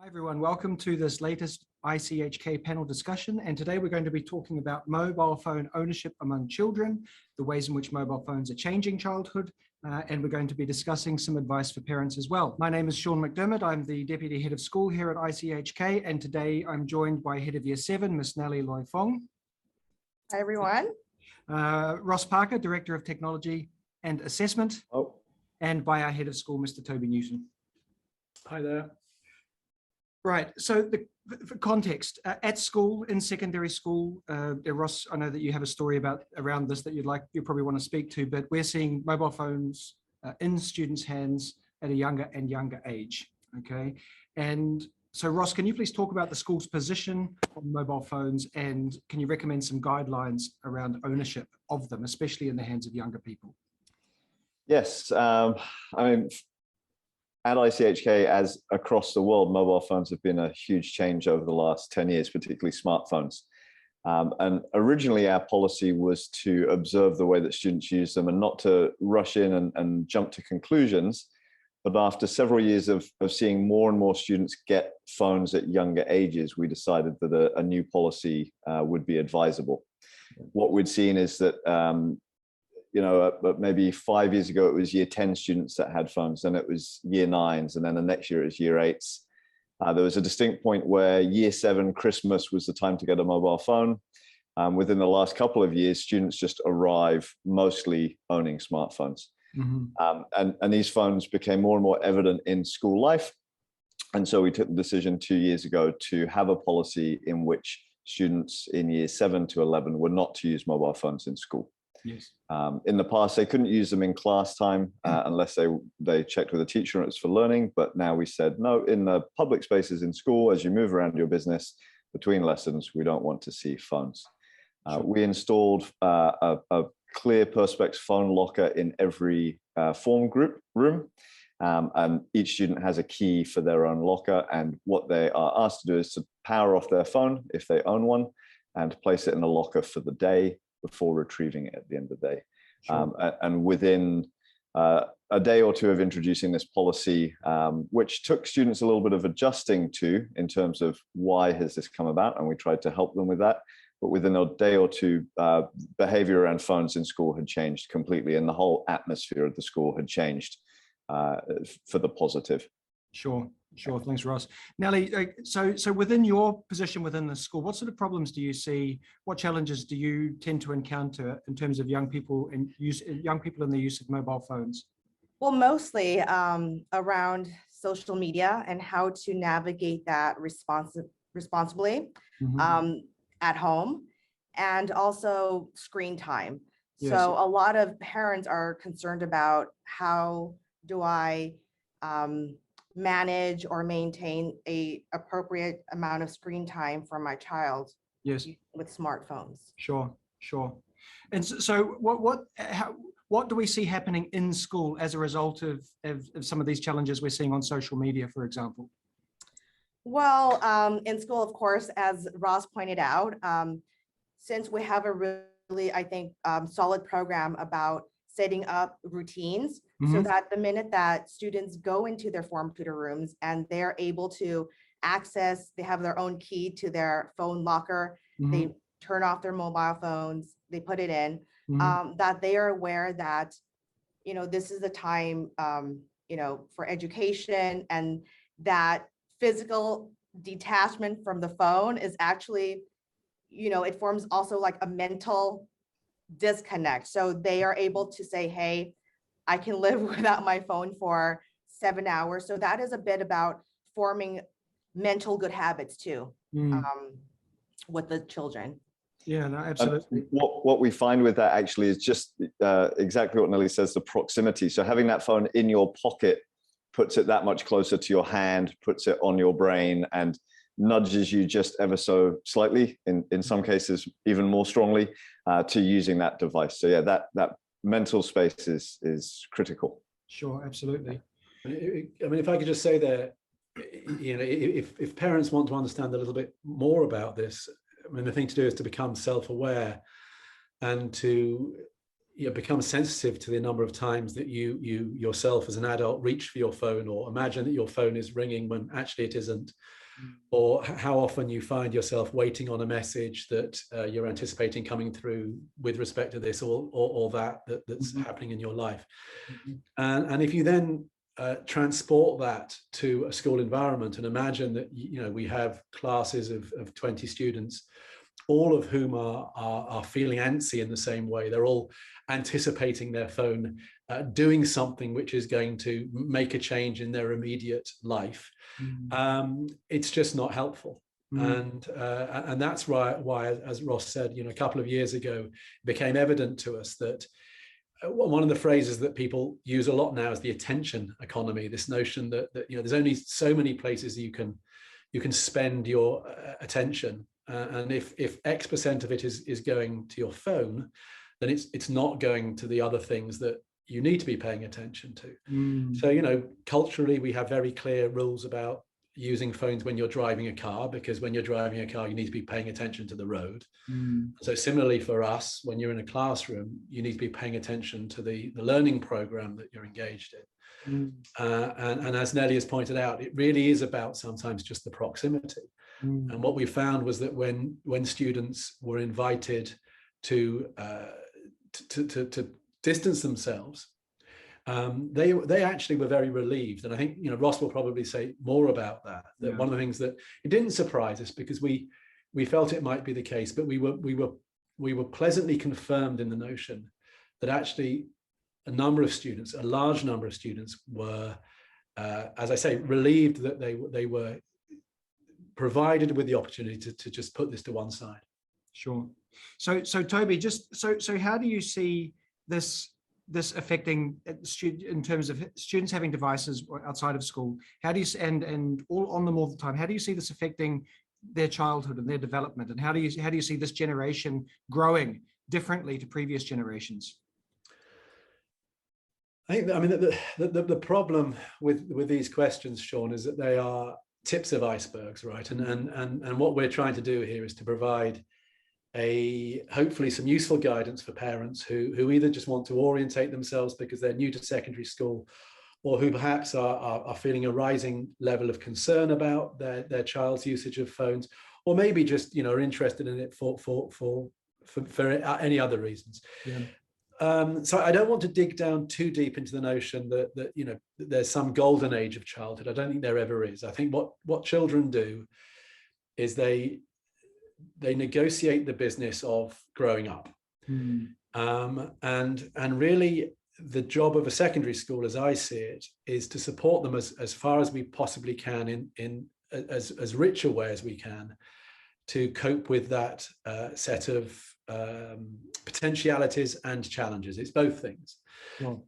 Everyone, welcome to this latest ICHK panel discussion, and today we're going to be talking about mobile phone ownership among children, the ways in which mobile phones are changing childhood, and we're going to be discussing some advice for parents as well. My name is Sean McDermott. I'm the Deputy Head of School here at ICHK, and today I'm joined by Head of Year 7, Miss Nellie Loy Fong. Hi, everyone. Ross Parker, Director of Technology and Assessment, and by our Head of School, Mr. Toby Newton. Hi there. Right, so for context, at school, in secondary school, Ross, I know that you have a story around this that you probably want to speak to, but we're seeing mobile phones in students' hands at a younger and younger age, okay? And so Ross, can you please talk about the school's position on mobile phones, and can you recommend some guidelines around ownership of them, especially in the hands of younger people? Yes, I mean, at ICHK, as across the world, mobile phones have been a huge change over the last 10 years, particularly smartphones. And originally our policy was to observe the way that students use them and not to rush in and jump to conclusions. But after several years of seeing more and more students get phones at younger ages, we decided that a new policy would be advisable. What we'd seen is that but maybe 5 years ago, it was year 10 students that had phones, then it was year 9s, and then the next year it was year 8s. There was a distinct point where year 7 Christmas was the time to get a mobile phone. Within the last couple of years, students just arrive mostly owning smartphones. Mm-hmm. And these phones became more and more evident in school life. And so we took the decision 2 years ago to have a policy in which students in year 7 to 11 were not to use mobile phones in school. Yes. In the past, they couldn't use them in class time unless they checked with a teacher and it was for learning. But now we said, no, in the public spaces in school, as you move around your business between lessons, we don't want to see phones. Sure. We installed a clear Perspex phone locker in every form group room. And each student has a key for their own locker. And what they are asked to do is to power off their phone if they own one and place it in the locker for the day before retrieving it at the end of the day. Sure. And within a day or two of introducing this policy, which took students a little bit of adjusting to in terms of why has this come about, and we tried to help them with that. But within a day or two, behavior around phones in school had changed completely, and the whole atmosphere of the school had changed for the positive. Sure. Thanks, Ross. Nellie, so within your position within the school, what sort of problems do you see? What challenges do you tend to encounter in terms of young people and the use of mobile phones? Well, mostly around social media and how to navigate that responsibly at home, and also screen time. Yes. So a lot of parents are concerned about how do I manage or maintain a appropriate amount of screen time for my child. Yes, with smartphones. Sure. And so what do we see happening in school as a result of some of these challenges we're seeing on social media, for example? Well, in school, of course, as Ross pointed out, since we have a really, I think, solid program about setting up routines, so that the minute that students go into their form tutor rooms and they're able to access, they have their own key to their phone locker, they turn off their mobile phones, they put it in, that they are aware that, this is the time, for education, and that physical detachment from the phone is actually, it forms also like a mental disconnect. So they are able to say, hey, I can live without my phone for 7 hours. So that is a bit about forming mental good habits too, with the children. Yeah, no, absolutely. What we find with that actually is just exactly what Nellie says, the proximity. So having that phone in your pocket puts it that much closer to your hand, puts it on your brain, and nudges you just ever so slightly, in some cases even more strongly, to using that device. So yeah, that mental space is critical. Sure, absolutely. I mean, if I could just say there, if parents want to understand a little bit more about this, I mean, the thing to do is to become self-aware and to, you become sensitive to the number of times that you yourself as an adult reach for your phone, or imagine that your phone is ringing when actually it isn't, or how often you find yourself waiting on a message that you're anticipating coming through with respect to this or that's happening in your life. And if you then transport that to a school environment and imagine that we have classes of 20 students, all of whom are feeling antsy in the same way. They're all anticipating their phone doing something which is going to make a change in their immediate life. It's just not helpful. And that's why, as Ross said, a couple of years ago, it became evident to us that one of the phrases that people use a lot now is the attention economy. This notion that there's only so many places you can spend your attention, and if X% of it is going to your phone, then it's not going to the other things that you need to be paying attention to. So culturally, we have very clear rules about using phones when you're driving a car, because when you're driving a car, you need to be paying attention to the road. So similarly for us, when you're in a classroom, you need to be paying attention to the learning program that you're engaged in. And as Nelly has pointed out, it really is about sometimes just the proximity. And what we found was that when students were invited to distance themselves, they actually were very relieved. And I think Ross will probably say more about that. One of the things that it didn't surprise us, because we felt it might be the case, but we were pleasantly confirmed in the notion that actually a large number of students were, as I say, relieved that they were provided with the opportunity to just put this to one side. Sure. So Toby, so how do you see this affecting in terms of students having devices outside of school? How do you, and all on them all the time, how do you see this affecting their childhood and their development? And how do you see this generation growing differently to previous generations? I mean, the problem with these questions, Sean, is that they are tips of icebergs, right? And what we're trying to do here is to provide hopefully some useful guidance for parents who either just want to orientate themselves because they're new to secondary school, or who perhaps are feeling a rising level of concern about their child's usage of phones, or maybe just are interested in it for any other reasons. So I don't want to dig down too deep into the notion that there's some golden age of childhood. I don't think there ever is. I think what children do is they negotiate the business of growing up. And really the job of a secondary school, as I see it, is to support them as far as we possibly can in as rich a way as we can to cope with that set of potentialities and challenges. It's both things.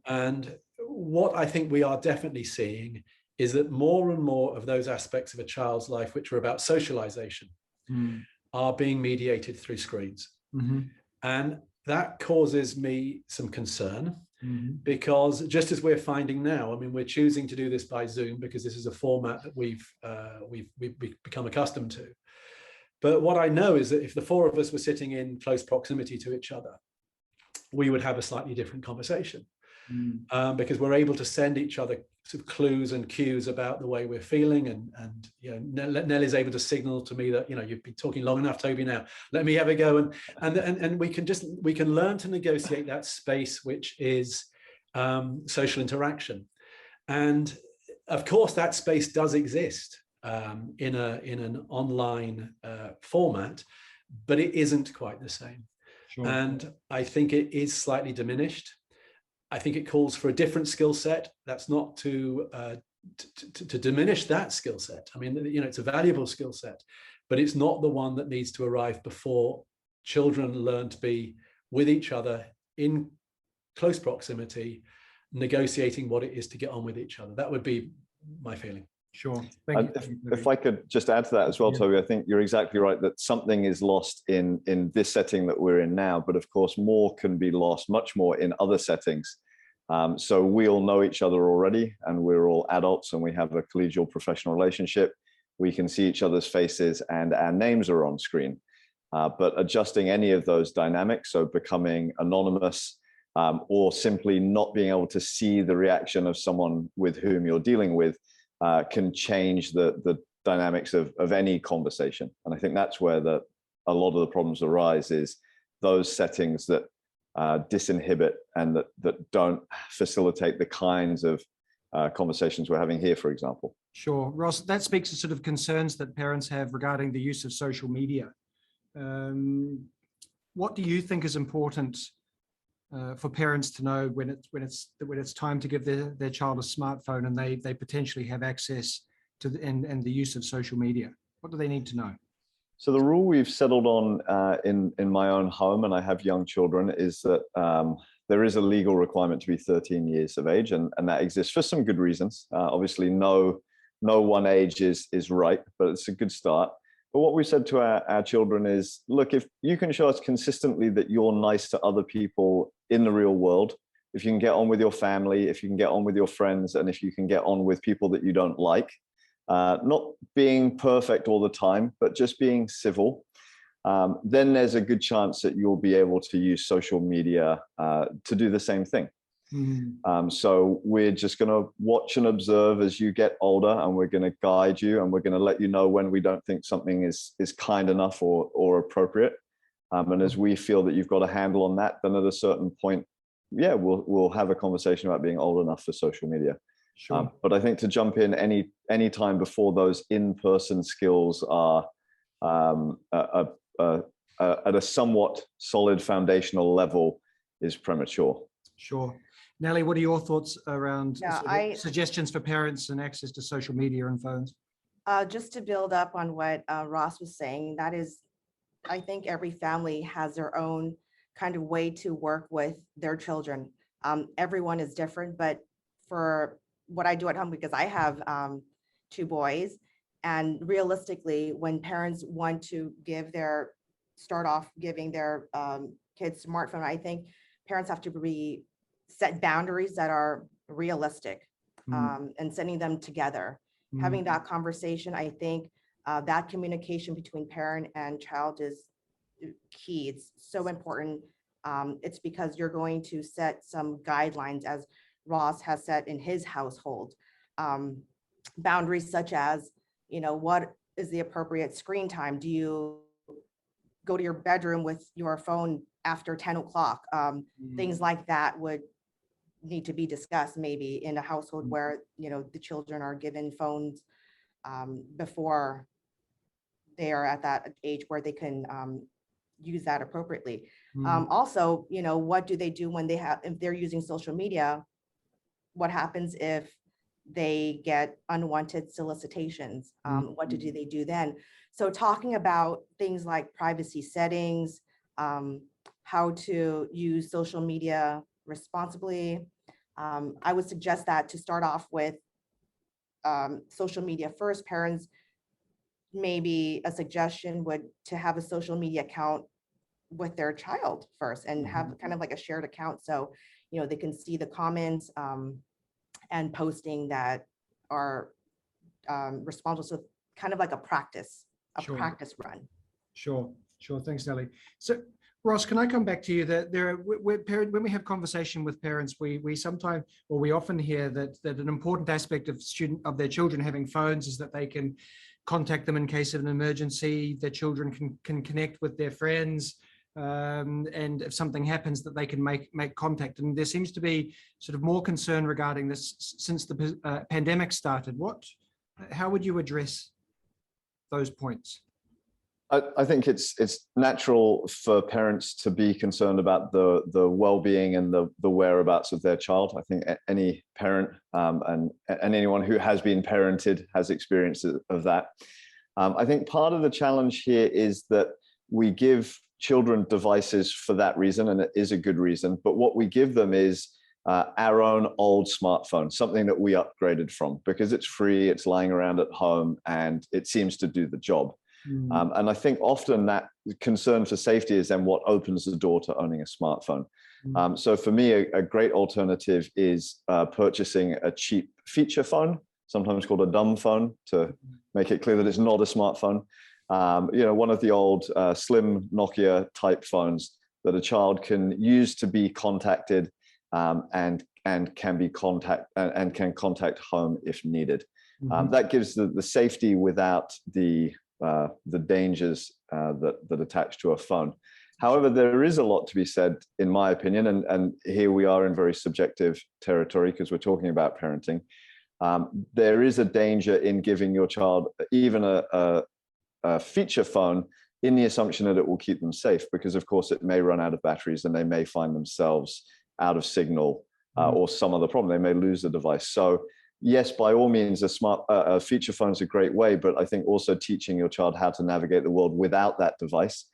And what I think we are definitely seeing is that more and more of those aspects of a child's life which are about socialization are being mediated through screens. And that causes me some concern, because just as we're finding now, I mean, we're choosing to do this by Zoom because this is a format that we've become accustomed to. But what I know is that if the four of us were sitting in close proximity to each other, we would have a slightly different conversation, because we're able to send each other sort of clues and cues about the way we're feeling, and Nellie's able to signal to me that you've been talking long enough, Toby. Now let me have a go, and we can learn to negotiate that space, which is social interaction, and of course that space does exist in an online format, but it isn't quite the same. And I think it is slightly diminished. I think it calls for a different skill set. That's not to diminish that skill set. I mean, it's a valuable skill set, but it's not the one that needs to arrive before children learn to be with each other in close proximity, negotiating what it is to get on with each other. That would be my feeling. Sure. Thank you. If I could just add to that as well, Toby, I think you're exactly right that something is lost in this setting that we're in now, but of course more can be lost, much more in other settings. So we all know each other already, and we're all adults, and we have a collegial professional relationship. We can see each other's faces and our names are on screen. But adjusting any of those dynamics, so becoming anonymous, or simply not being able to see the reaction of someone with whom you're dealing with can change the dynamics of any conversation. And I think that's where a lot of the problems arise, is those settings that disinhibit and that don't facilitate the kinds of conversations we're having here, for example. Sure. Ross, that speaks to sort of concerns that parents have regarding the use of social media. What do you think is important for parents to know when it's time to give their child a smartphone and they potentially have access to and the use of social media? What do they need to know? So the rule we've settled on in my own home, and I have young children, is that there is a legal requirement to be 13 years of age, and that exists for some good reasons. Obviously, no one age is right, but it's a good start. But what we said to our children is, look, if you can show us consistently that you're nice to other people in the real world, if you can get on with your family, if you can get on with your friends, and if you can get on with people that you don't like, not being perfect all the time, but just being civil, then there's a good chance that you'll be able to use social media to do the same thing. Mm-hmm. So we're just going to watch and observe as you get older, and we're going to guide you, and we're going to let you know when we don't think something is kind enough or appropriate. And as we feel that you've got a handle on that, then at a certain point, yeah, we'll have a conversation about being old enough for social media. Sure. But I think to jump in any time before those in-person skills are at a somewhat solid foundational level is premature. Sure. Nellie, what are your thoughts around suggestions for parents and access to social media and phones? Just to build up on what Ross was saying, that is, I think every family has their own kind of way to work with their children. Everyone is different, but for what I do at home, because I have 2 boys, and realistically, when parents want to start off giving their kids smartphone, I think parents have to set boundaries that are realistic, and sending them together. Having that conversation, I think that communication between parent and child is key. It's so important. It's because you're going to set some guidelines, as Ross has set in his household. Boundaries such as, what is the appropriate screen time? Do you go to your bedroom with your phone after 10 o'clock? Things like that would need to be discussed maybe in a household where, the children are given phones before they are at that age where they can use that appropriately. Also, what do they do if they're using social media? What happens if they get unwanted solicitations? What do they do then? So talking about things like privacy settings, how to use social media responsibly. I would suggest that to start off with social media first. Parents, maybe a suggestion would to have a social media account with their child first, and have kind of like a shared account, so they can see the comments and posting that are responsible. So kind of like a practice run. Sure. Thanks, Nellie. So Ross, can I come back to you that when we have conversation with parents, we sometimes, or we often hear that an important aspect of their children having phones is that they can contact them in case of an emergency. Their children can connect with their friends, and if something happens, that they can make contact. And there seems to be sort of more concern regarding this since the pandemic started. How would you address those points? I think it's natural for parents to be concerned about the well-being and the whereabouts of their child. I think any parent and anyone who has been parented has experience of that. I think part of the challenge here is that we give children devices for that reason, and it is a good reason. But what we give them is our own old smartphone, something that we upgraded from, because it's free, it's lying around at home, and it seems to do the job. And I think often that concern for safety is then what opens the door to owning a smartphone. So for me, a great alternative is purchasing a cheap feature phone, sometimes called a dumb phone, to make it clear that it's not a smartphone. One of the old slim Nokia type phones that a child can use to be contacted, and can be can contact home if needed. That gives the safety without the dangers that attach to a phone. However, there is a lot to be said, in my opinion, and here we are in very subjective territory because we're talking about parenting. There is a danger in giving your child even a feature phone in the assumption that it will keep them safe, because of course it may run out of batteries and they may find themselves out of signal or some other problem. They may lose the device. So yes, by all means, a feature phone is a great way, but I think also teaching your child how to navigate the world without that device,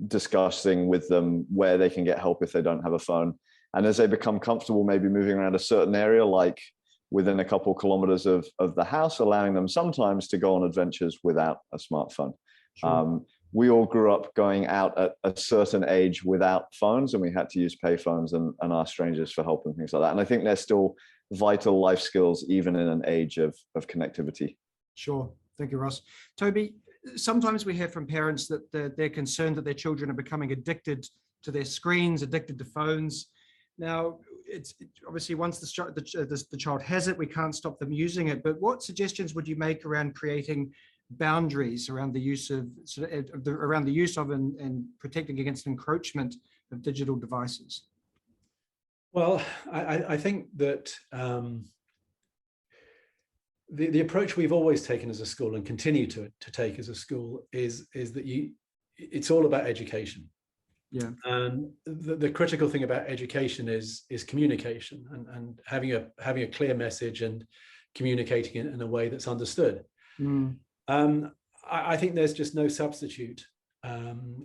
discussing with them where they can get help if they don't have a phone. And as they become comfortable, maybe moving around a certain area, like within a couple kilometers of the house, allowing them sometimes to go on adventures without a smartphone. Sure. We all grew up going out at a certain age without phones, and we had to use payphones and ask strangers for help and things like that. And I think they're still vital life skills, even in an age of connectivity. Sure. Thank you, Ross. Toby, sometimes we hear from parents that they're concerned that their children are becoming addicted to their screens, addicted to phones. Now, it's obviously once the child has it, we can't stop them using it. But what suggestions would you make around creating boundaries around the use of and protecting against encroachment of digital devices? Well, I think that the approach we've always taken as a school and continue to take as a school is that it's all about education. Yeah. And the critical thing about education is communication and having a clear message and communicating it in a way that's understood. I think there's just no substitute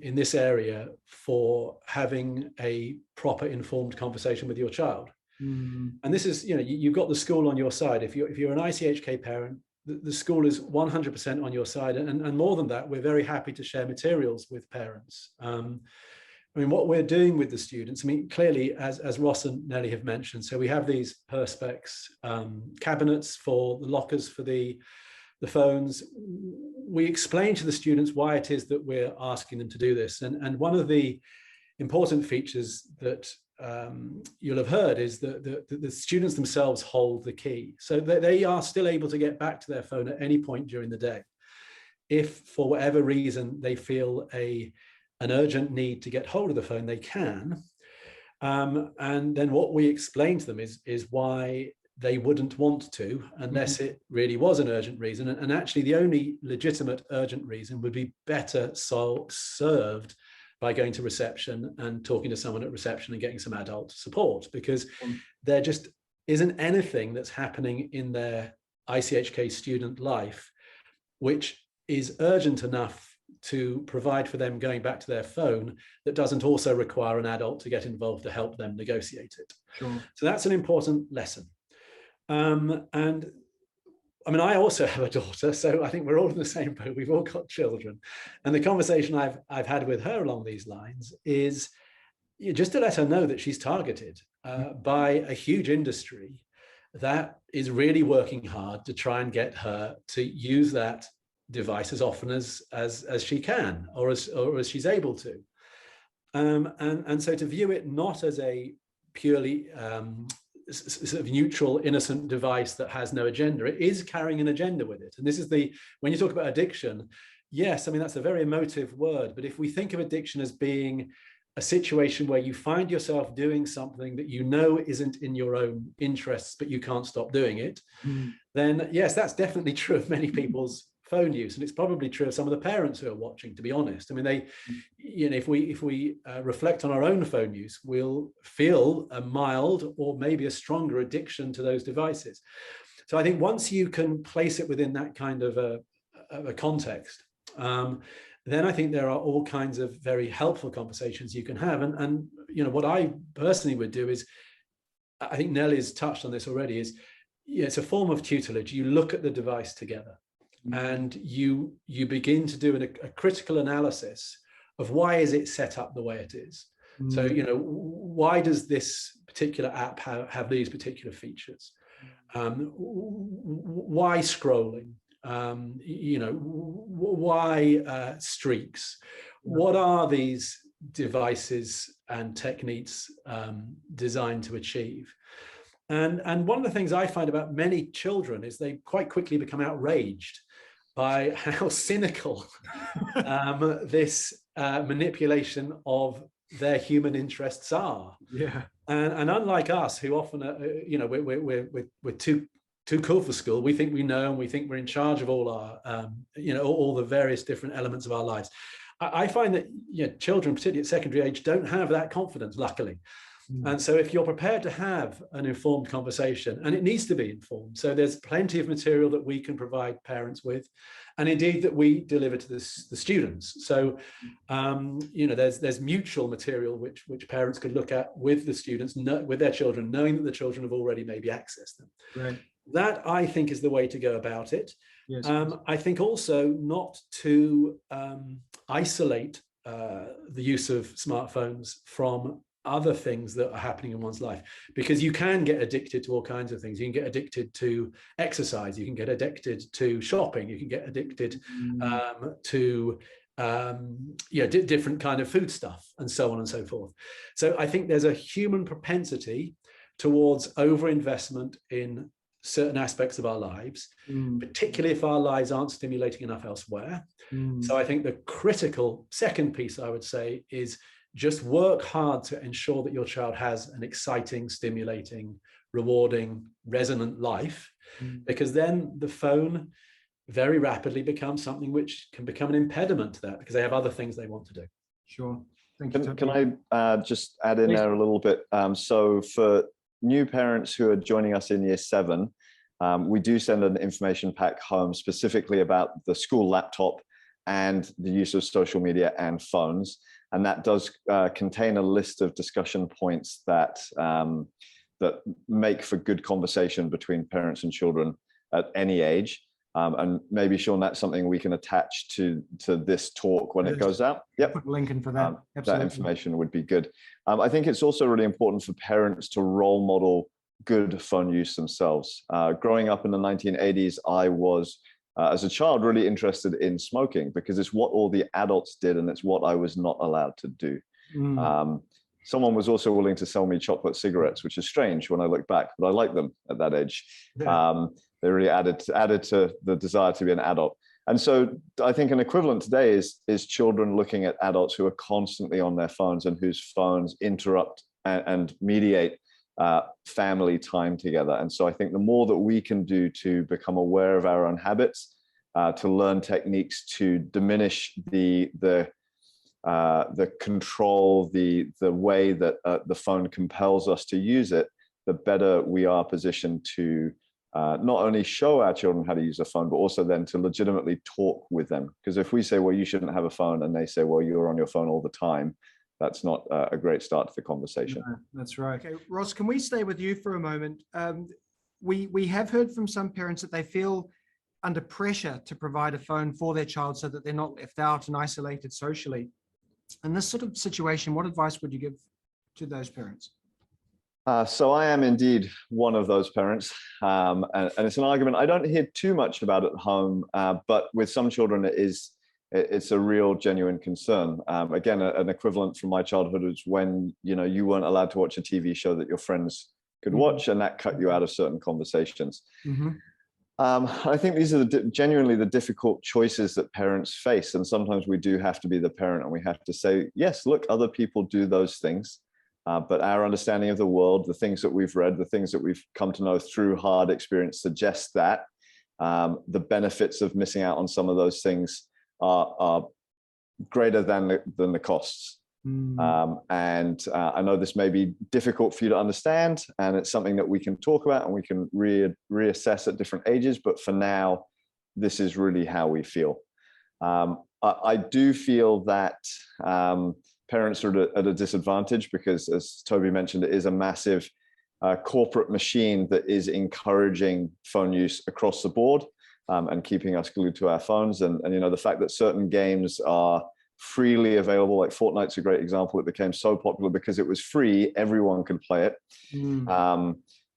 in this area for having a proper informed conversation with your child. And this is, you've got the school on your side. If you're an ICHK parent, the school is 100% on your side. And more than that, we're very happy to share materials with parents. What we're doing with the students, clearly, as Ross and Nellie have mentioned, so we have these Perspex cabinets for the lockers for the phones. We explain to the students why it is that we're asking them to do this. And one of the important features that you'll have heard is that the students themselves hold the key. So they are still able to get back to their phone at any point during the day. If for whatever reason they feel an urgent need to get hold of the phone, they can. And then what we explain to them is why they wouldn't want to unless it really was an urgent reason. And actually the only legitimate urgent reason would be better served by going to reception and talking to someone at reception and getting some adult support, because there just isn't anything that's happening in their ICHK student life which is urgent enough to provide for them going back to their phone that doesn't also require an adult to get involved to help them negotiate it. Sure. So that's an important lesson. And I also have a daughter, so I think we're all in the same boat. We've all got children. And the conversation I've had with her along these lines is just to let her know that she's targeted by a huge industry that is really working hard to try and get her to use that device as often as she can, or as she's able to. And so to view it not as a purely sort of neutral, innocent device that has no agenda, it is carrying an agenda with it. And this is when you talk about addiction, yes, that's a very emotive word, but if we think of addiction as being a situation where you find yourself doing something that isn't in your own interests, but you can't stop doing it, then yes, that's definitely true of many people's phone use, and it's probably true of some of the parents who are watching, to be honest. If we reflect on our own phone use, we'll feel a mild or maybe a stronger addiction to those devices. So I think once you can place it within that kind of a context, then I think there are all kinds of very helpful conversations you can have. And what I personally would do is, I think Nellie's touched on this already, is it's a form of tutelage. You look at the device together. And you begin to do a critical analysis of why is it set up the way it is. So, why does this particular app have these particular features? Why scrolling? Why streaks? What are these devices and techniques designed to achieve. And one of the things I find about many children is they quite quickly become outraged by how cynical this manipulation of their human interests are. Yeah. And unlike us, who often, we're too cool for school. We think we know, and we think we're in charge of all our, all the various different elements of our lives. I find that children, particularly at secondary age, don't have that confidence, luckily. And so if you're prepared to have an informed conversation, and it needs to be informed, so there's plenty of material that we can provide parents with, and indeed that we deliver to the students. So, there's mutual material which parents could look at with the students, with their children, knowing that the children have already maybe accessed them. Right. That, I think, is the way to go about it. Yes. I think also not to isolate the use of smartphones from other things that are happening in one's life, because you can get addicted to all kinds of things. You can get addicted to exercise, you can get addicted to shopping, you can get addicted to different kind of food stuff, and so on and so forth. So I think there's a human propensity towards overinvestment in certain aspects of our lives, particularly if our lives aren't stimulating enough elsewhere. So I think the critical second piece, I would say, is just work hard to ensure that your child has an exciting, stimulating, rewarding, resonant life, because then the phone very rapidly becomes something which can become an impediment to that, because they have other things they want to do. Sure. Thank you. Can I just add in there a little bit? So for new parents who are joining us in year 7, we do send an information pack home specifically about the school laptop and the use of social media and phones. And that does contain a list of discussion points that that make for good conversation between parents and children at any age. And maybe, Sean, that's something we can attach to this talk when it goes out. Yep. Put a link in for that. That information would be good. I think it's also really important for parents to role model good phone use themselves. Growing up in the 1980s, I was as a child really interested in smoking, because it's what all the adults did and it's what I was not allowed to do. Someone was also willing to sell me chocolate cigarettes, which is strange when I look back, but I liked them at that age. Yeah. They really added to the desire to be an adult. And so I think an equivalent today is children looking at adults who are constantly on their phones and whose phones interrupt and mediate family time together. And so I think the more that we can do to become aware of our own habits, to learn techniques to diminish the control, the way that the phone compels us to use it, the better we are positioned to not only show our children how to use a phone, but also then to legitimately talk with them. Because if we say, well, you shouldn't have a phone, and they say, well, you're on your phone all the time, that's not a great start to the conversation. No, that's right. Okay, Ross, can we stay with you for a moment? We have heard from some parents that they feel under pressure to provide a phone for their child so that they're not left out and isolated socially. In this sort of situation, what advice would you give to those parents? So I am indeed one of those parents, and it's an argument I don't hear too much about at home, but with some children it's a real genuine concern. Again, an equivalent from my childhood is when you weren't allowed to watch a TV show that your friends could watch, and that cut you out of certain conversations. I think these are genuinely the difficult choices that parents face, and sometimes we do have to be the parent and we have to say, yes, look, other people do those things, but our understanding of the world, the things that we've read, the things that we've come to know through hard experience suggest that the benefits of missing out on some of those things are greater than the costs. And I know this may be difficult for you to understand, and it's something that we can talk about and we can reassess at different ages, but for now, this is really how we feel. I do feel that parents are at a disadvantage because, as Toby mentioned, it is a massive corporate machine that is encouraging phone use across the board. And keeping us glued to our phones. And the fact that certain games are freely available, like Fortnite's a great example. It became so popular because it was free, everyone could play it.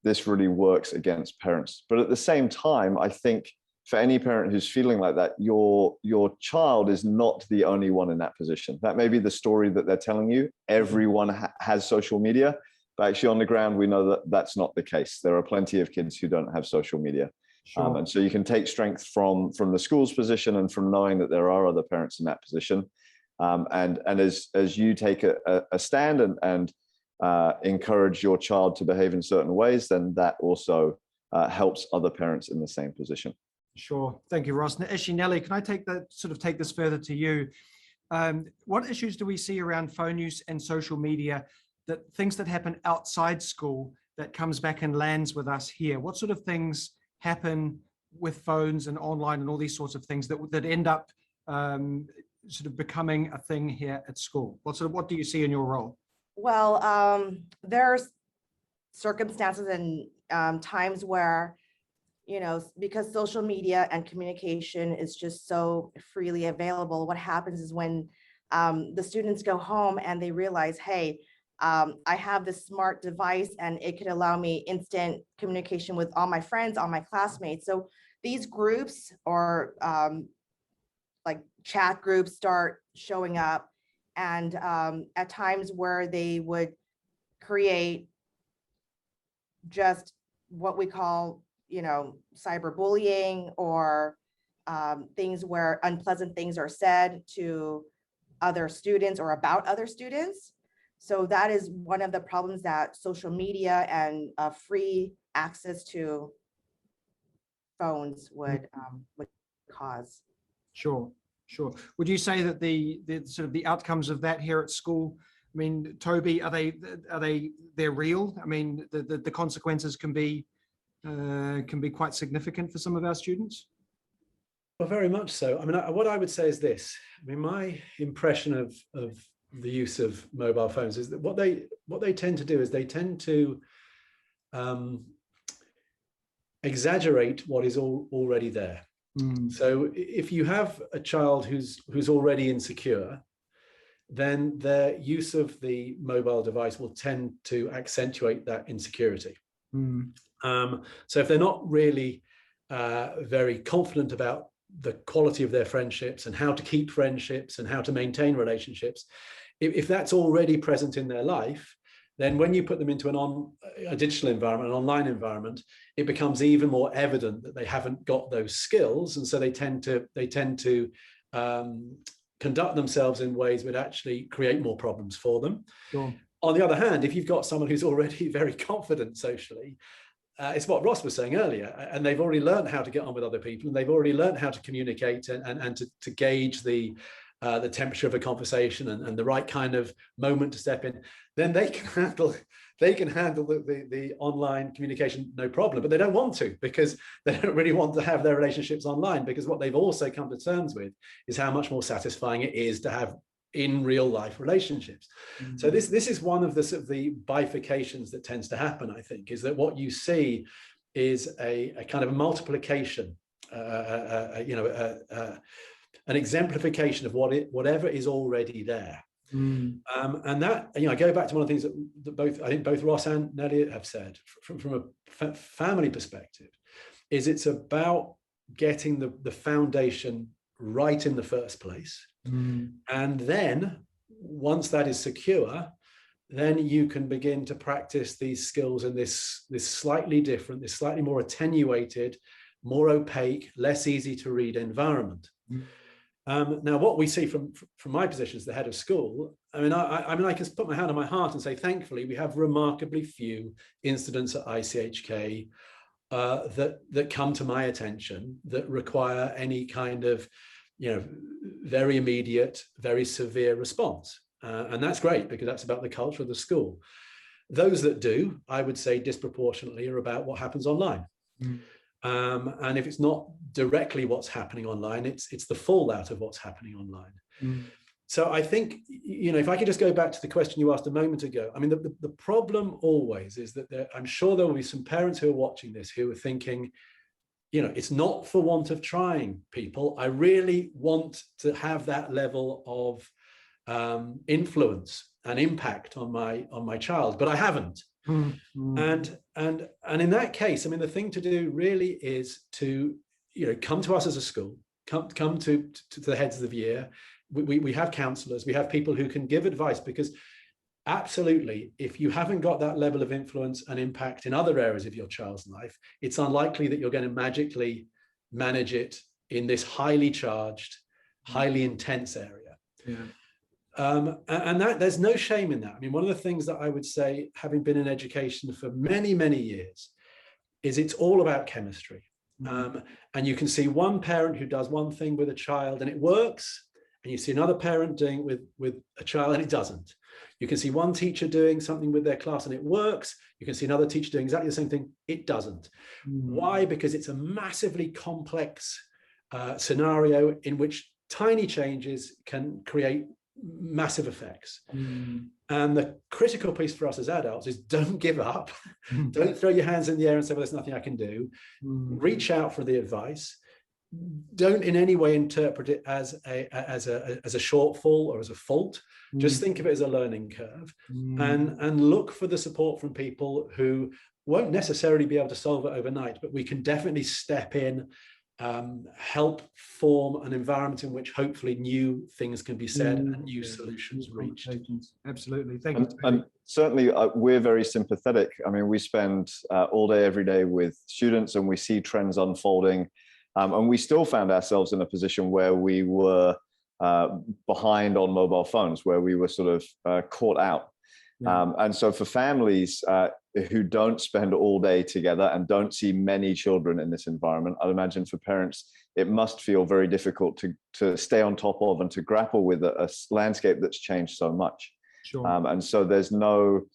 This really works against parents. But at the same time, I think for any parent who's feeling like that, your child is not the only one in that position. That may be the story that they're telling you. Everyone has social media, but actually on the ground, we know that that's not the case. There are plenty of kids who don't have social media. Sure. And so you can take strength from the school's position and from knowing that there are other parents in that position. And as you take a stand and encourage your child to behave in certain ways, then that also helps other parents in the same position. Sure. Thank you, Ross. Now, actually, Nellie, can I take this further to you? What issues do we see around phone use and social media, that things that happen outside school that comes back and lands with us here? What sort of things happen with phones and online and all these sorts of things that end up sort of becoming a thing here at school? What do you see in your role? Well, there's circumstances and times where, because social media and communication is just so freely available, what happens is when the students go home and they realize, hey, I have this smart device and it could allow me instant communication with all my friends, all my classmates. So these groups or like chat groups start showing up, and at times where they would create just what we call, cyberbullying, or things where unpleasant things are said to other students or about other students. So that is one of the problems that social media and free access to phones would cause. Sure. Would you say that the sort of the outcomes of that here at school, I mean, Toby, they're real? I mean, the consequences can be quite significant for some of our students? Well, very much so. I mean, what I would say is this. I mean, my impression of the use of mobile phones is that what they tend to do is they tend to exaggerate what is already there. So if you have a child who's already insecure, then their use of the mobile device will tend to accentuate that insecurity. So if they're not really very confident about the quality of their friendships and how to keep friendships and how to maintain relationships, if that's already present in their life, then when you put them into a digital environment, an online environment, it becomes even more evident that they haven't got those skills, and so they tend to conduct themselves in ways that actually create more problems for them. Sure. On the other hand, if you've got someone who's already very confident socially, it's what Ross was saying earlier, and they've already learned how to get on with other people, and they've already learned how to communicate and to gauge the temperature of a conversation and the right kind of moment to step in, then they can handle the online communication no problem. But they don't want to, because they don't really want to have their relationships online, because what they've also come to terms with is how much more satisfying it is to have in real life relationships. So this is one of the sort of the bifurcations that tends to happen, I think, is that what you see is a kind of multiplication, an exemplification of whatever is already there. And that, I go back to one of the things that both Ross and Nellie have said from a family perspective, is it's about getting the foundation right in the first place. And then once that is secure, then you can begin to practice these skills in this slightly different, this slightly more attenuated, more opaque, less easy to read environment. Now, what we see from my position as the head of school, I mean, I can put my hand on my heart and say, thankfully, we have remarkably few incidents at ICHK that come to my attention that require any kind of, very immediate, very severe response. And that's great, because that's about the culture of the school. Those that do, I would say disproportionately, are about what happens online. And if it's not directly what's happening online, it's the fallout of what's happening online. So I think, if I could just go back to the question you asked a moment ago, I mean, the problem always is that I'm sure there will be some parents who are watching this who are thinking, it's not for want of trying, people. I really want to have that level of influence and impact on my child, but I haven't. And in that case, I mean, the thing to do really is to come to us as a school, come to the heads of the year. We have counselors, we have people who can give advice, because absolutely, if you haven't got that level of influence and impact in other areas of your child's life, it's unlikely that you're going to magically manage it in this highly charged, highly intense area. Yeah. And that there's no shame in that. I mean, one of the things that I would say, having been in education for many, many years, is it's all about chemistry. And you can see one parent who does one thing with a child and it works, and you see another parent doing it with a child and it doesn't. You can see one teacher doing something with their class and it works. You can see another teacher doing exactly the same thing. It doesn't. Why? Because it's a massively complex scenario in which tiny changes can create massive effects. And the critical piece for us as adults is don't give up. Don't throw your hands in the air and say, well, there's nothing I can do. Reach out for the advice. Don't in any way interpret it as a shortfall or as a fault. Just think of it as a learning curve, and look for the support from people who won't necessarily be able to solve it overnight, but we can definitely step in, help form an environment in which hopefully new things can be said and new solutions reached. Absolutely. Thank you. And certainly we're very sympathetic. I mean, we spend all day, every day with students, and we see trends unfolding. And we still found ourselves in a position where we were behind on mobile phones, where we were sort of caught out. And so for families who don't spend all day together and don't see many children in this environment, I'd imagine for parents, it must feel very difficult to stay on top of and to grapple with a landscape that's changed so much. Sure. And so there's no,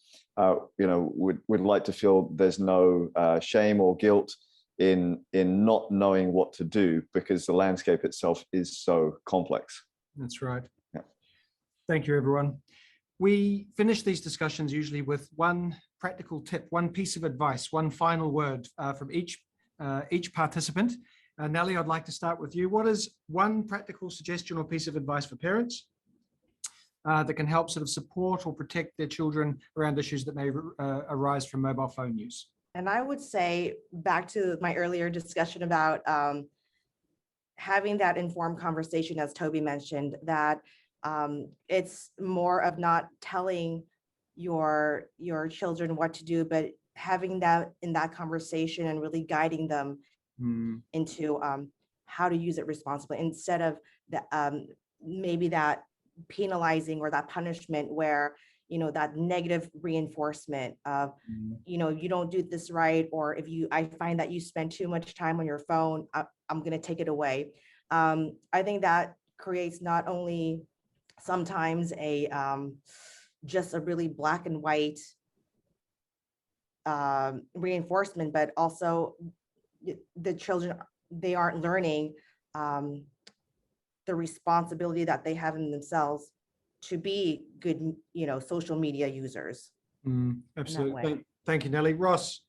we'd like to feel there's no shame or guilt in not knowing what to do, because the landscape itself is so complex. That's right. Yeah. Thank you, everyone. We finish these discussions usually with one practical tip, one piece of advice, one final word from each participant. Nellie, I'd like to start with you. What is one practical suggestion or piece of advice for parents that can help sort of support or protect their children around issues that may arise from mobile phone use? And I would say, back to my earlier discussion about having that informed conversation, as Toby mentioned, that it's more of not telling your children what to do, but having that in that conversation and really guiding them into how to use it responsibly, instead of maybe that penalizing or that punishment where, that negative reinforcement of, you don't do this right, or I find that you spend too much time on your phone, I'm going to take it away. I think that creates not only sometimes just a really black and white reinforcement, but also the children, they aren't learning the responsibility that they have in themselves to be good, social media users. Absolutely. Thank you, Nellie. Ross,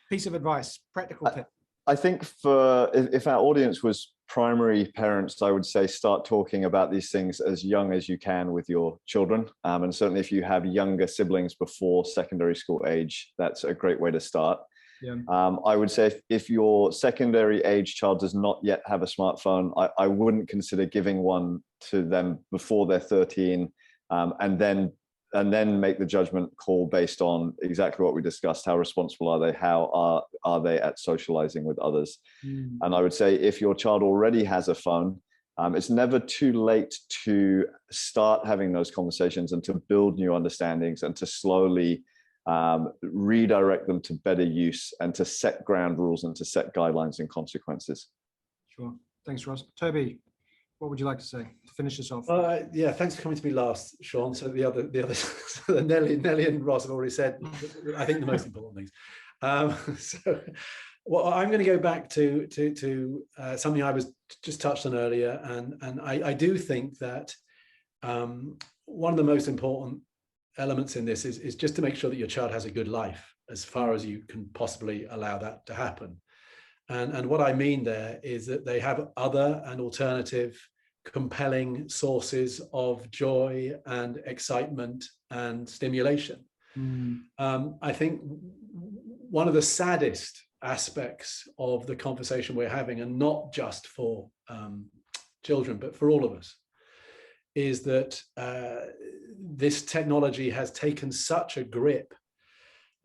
piece of advice, practical tip. I think if our audience was primary parents, I would say start talking about these things as young as you can with your children. And certainly if you have younger siblings before secondary school age, that's a great way to start. Yeah. I would say if your secondary age child does not yet have a smartphone, I wouldn't consider giving one to them before they're 13, and then make the judgment call based on exactly what we discussed. How responsible are they? How are they at socializing with others? And I would say if your child already has a phone, it's never too late to start having those conversations and to build new understandings and to slowly redirect them to better use and to set ground rules and to set guidelines and consequences. Sure. Thanks, Ross. Toby, what would you like to say to finish this off? Yeah, thanks for coming to me last, Sean. So the other so Nellie and Ross have already said, I think, the most important things. So well, I'm going to go back to something I was just touched on earlier, and I do think that one of the most important elements in this is just to make sure that your child has a good life as far as you can possibly allow that to happen. And what I mean there is that they have other and alternative compelling sources of joy and excitement and stimulation. I think one of the saddest aspects of the conversation we're having, and not just for children, but for all of us, is that this technology has taken such a grip,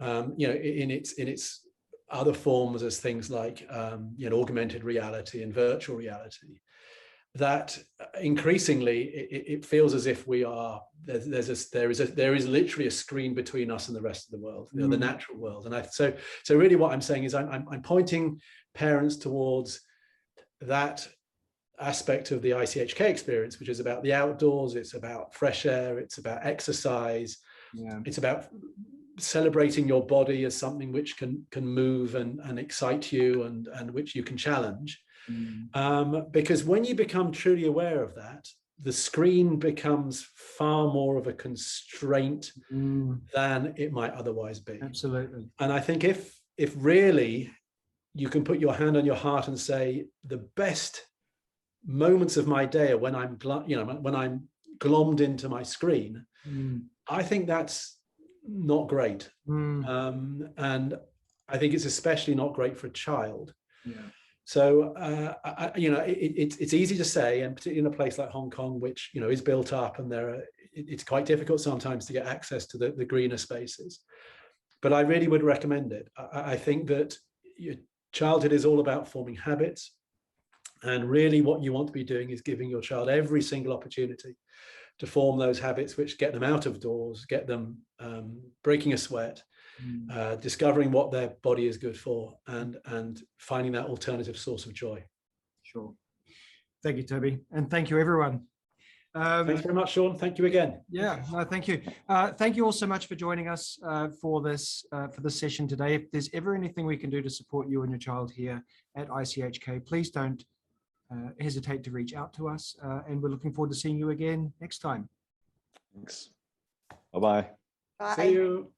in its other forms, as things like augmented reality and virtual reality, that increasingly it feels as if we are there is literally a screen between us and the rest of the world, the natural world. And so really what I'm saying is I'm pointing parents towards that aspect of the ICHK experience, which is about the outdoors. It's about fresh air, it's about exercise, it's about celebrating your body as something which can move and excite you and which you can challenge. Because when you become truly aware of that, the screen becomes far more of a constraint than it might otherwise be. Absolutely. And I think if really you can put your hand on your heart and say, the best moments of my day are when I'm glommed into my screen, I think that's not great. And I think it's especially not great for a child. So, it's easy to say, and particularly in a place like Hong Kong, which, is built up, and it's quite difficult sometimes to get access to the greener spaces. But I really would recommend it. I think that your childhood is all about forming habits. And really what you want to be doing is giving your child every single opportunity to form those habits which get them out of doors, get them breaking a sweat, discovering what their body is good for, and finding that alternative source of joy. Sure. Thank you, Toby. And thank you, everyone. Thanks very much, Sean. Thank you again. Yeah, no, thank you. Thank you all so much for joining us for this session today. If there's ever anything we can do to support you and your child here at ICHK, please don't hesitate to reach out to us. And we're looking forward to seeing you again next time. Thanks. Bye-bye. Bye. See you.